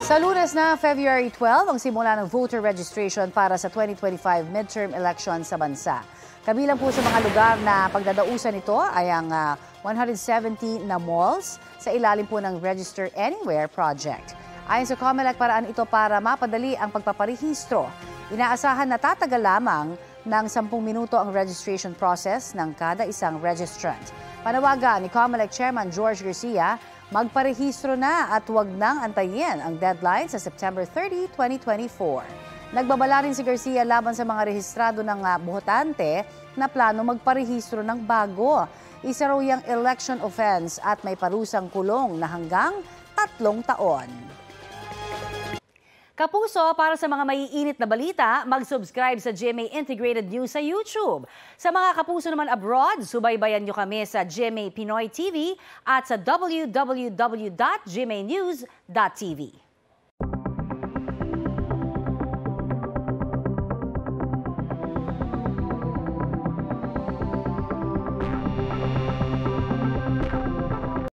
Sa Lunes na February 12, ang simula ng voter registration para sa 2025 midterm election sa bansa. Kabilang po sa mga lugar na pagdadausan nito ay ang 170 na malls sa ilalim po ng Register Anywhere project. Ayon sa COMELEC, paraan ito para mapadali ang pagpaparehistro. Inaasahan na tatagal lamang ng 10 minuto ang registration process ng kada isang registrant. Panawagan ni COMELEC Chairman George Garcia, magparehistro na at huwag nang antayin ang deadline sa September 30, 2024. Nagbabala rin si Garcia laban sa mga rehistrado ng bohotante na plano magparehistro ng bago. Isa raw yung election offense at may parusang kulong na hanggang 3 taon. Kapuso, para sa mga maiinit na balita, mag-subscribe sa GMA Integrated News sa YouTube. Sa mga kapuso naman abroad, subaybayan nyo kami sa GMA Pinoy TV at sa www.gmanews.tv.